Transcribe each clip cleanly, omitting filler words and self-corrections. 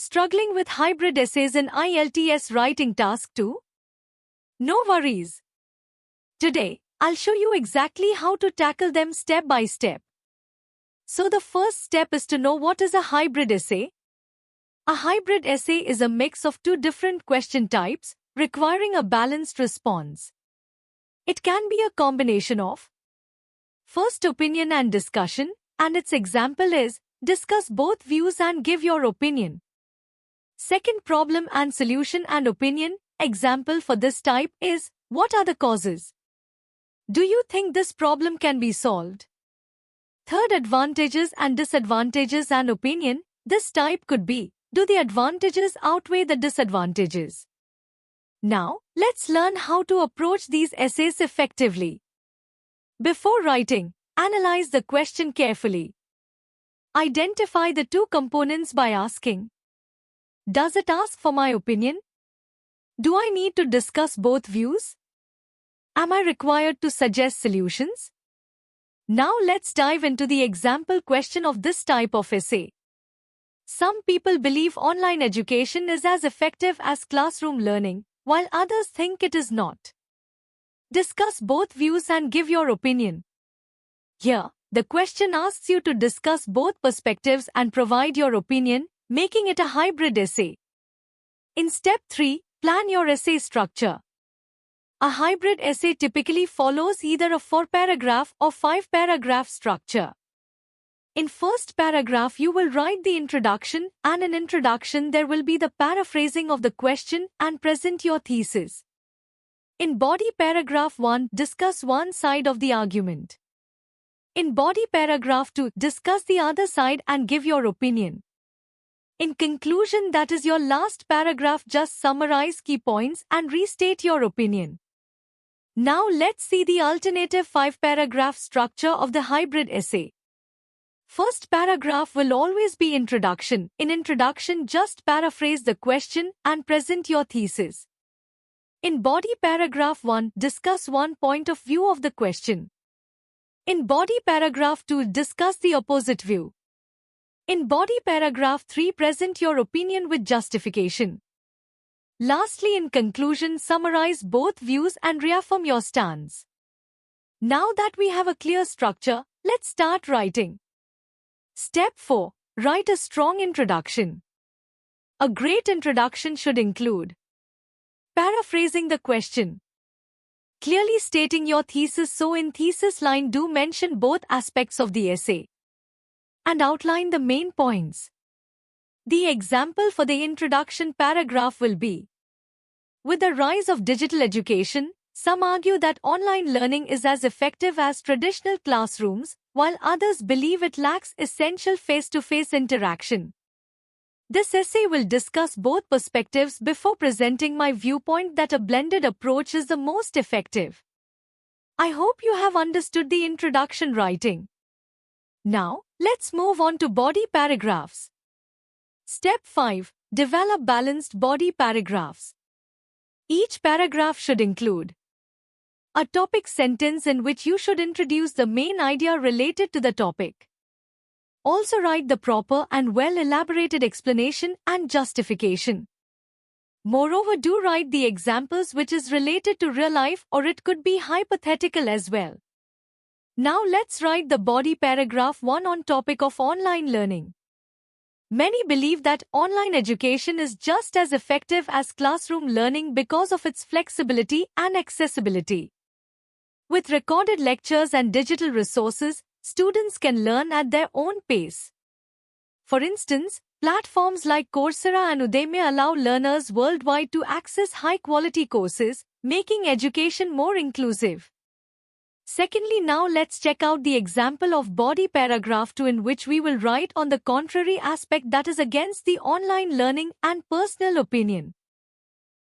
Struggling with hybrid essays in IELTS writing task 2? No worries. Today, I'll show you exactly how to tackle them step by step. So the first step is to know what is a hybrid essay. A hybrid essay is a mix of two different question types, requiring a balanced response. It can be a combination of first opinion and discussion, and its example is, discuss both views and give your opinion. Second, problem and solution and opinion. Example for this type is, what are the causes? Do you think this problem can be solved? Third, advantages and disadvantages and opinion. This type could be, do the advantages outweigh the disadvantages? Now, let's learn how to approach these essays effectively. Before writing, analyze the question carefully. Identify the two components by asking, does it ask for my opinion? Do I need to discuss both views? Am I required to suggest solutions? Now let's dive into the example question of this type of essay. Some people believe online education is as effective as classroom learning, while others think it is not. Discuss both views and give your opinion. Here, the question asks you to discuss both perspectives and provide your opinion, making it a hybrid essay. In step 3, plan your essay structure. A hybrid essay typically follows either a 4-paragraph or 5-paragraph structure. In first paragraph you will write the introduction, and in introduction there will be the paraphrasing of the question and present your thesis. In body paragraph 1, discuss one side of the argument. In body paragraph 2, discuss the other side and give your opinion. In conclusion, that is your last paragraph, just summarize key points and restate your opinion. Now let's see the alternative 5-paragraph structure of the hybrid essay. First paragraph will always be introduction. In introduction, just paraphrase the question and present your thesis. In body paragraph 1, discuss one point of view of the question. In body paragraph 2, discuss the opposite view. In body paragraph 3, present your opinion with justification. Lastly, in conclusion, summarize both views and reaffirm your stance. Now that we have a clear structure, let's start writing. Step 4. Write a strong introduction. A great introduction should include paraphrasing the question, clearly stating your thesis, so in thesis line do mention both aspects of the essay, and outline the main points. The example for the introduction paragraph will be, with the rise of digital education, some argue that online learning is as effective as traditional classrooms, while others believe it lacks essential face-to-face interaction. This essay will discuss both perspectives before presenting my viewpoint that a blended approach is the most effective. I hope you have understood the introduction writing. Now, let's move on to body paragraphs. Step 5. Develop balanced body paragraphs. Each paragraph should include a topic sentence in which you should introduce the main idea related to the topic. Also write the proper and well-elaborated explanation and justification. Moreover, do write the examples which is related to real life, or it could be hypothetical as well. Now let's write the body paragraph 1 on topic of online learning. Many believe that online education is just as effective as classroom learning because of its flexibility and accessibility. With recorded lectures and digital resources, students can learn at their own pace. For instance, platforms like Coursera and Udemy allow learners worldwide to access high-quality courses, making education more inclusive. Secondly, now let's check out the example of body paragraph 2 in which we will write on the contrary aspect, that is against the online learning and personal opinion.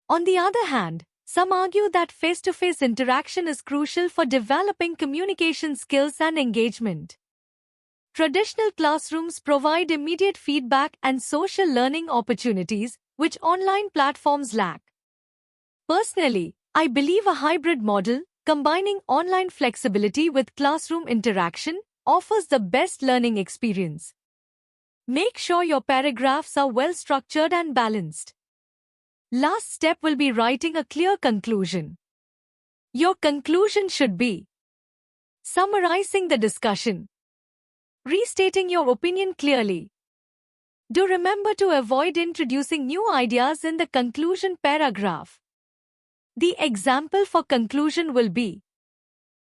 On the other hand, some argue that face-to-face interaction is crucial for developing communication skills and engagement. Traditional classrooms provide immediate feedback and social learning opportunities, which online platforms lack. Personally, I believe a hybrid model, combining online flexibility with classroom interaction, offers the best learning experience. Make sure your paragraphs are well structured and balanced. Last step will be writing a clear conclusion. Your conclusion should be summarizing the discussion, restating your opinion clearly. Do remember to avoid introducing new ideas in the conclusion paragraph. The example for conclusion will be: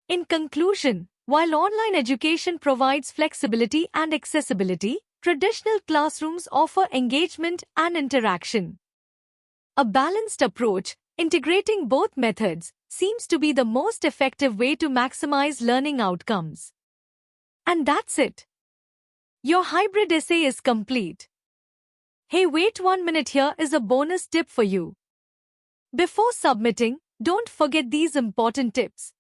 in conclusion, while online education provides flexibility and accessibility, traditional classrooms offer engagement and interaction. A balanced approach, integrating both methods, seems to be the most effective way to maximize learning outcomes. And that's it. Your hybrid essay is complete. Hey, wait 1 minute, here is a bonus tip for you. Before submitting, don't forget these important tips.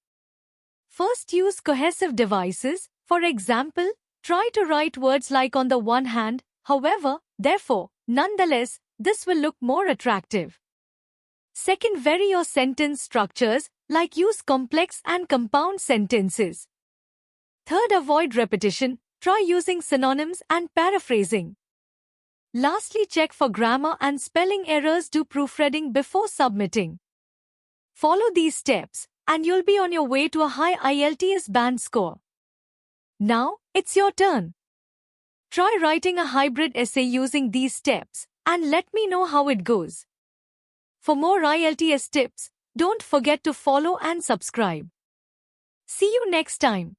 First, use cohesive devices. For example, try to write words like on the one hand, however, therefore, nonetheless. This will look more attractive. Second, vary your sentence structures, like use complex and compound sentences. Third, avoid repetition. Try using synonyms and paraphrasing. Lastly, check for grammar and spelling errors. Do proofreading before submitting. Follow these steps, and you'll be on your way to a high IELTS band score. Now, it's your turn. Try writing a hybrid essay using these steps, and let me know how it goes. For more IELTS tips, don't forget to follow and subscribe. See you next time.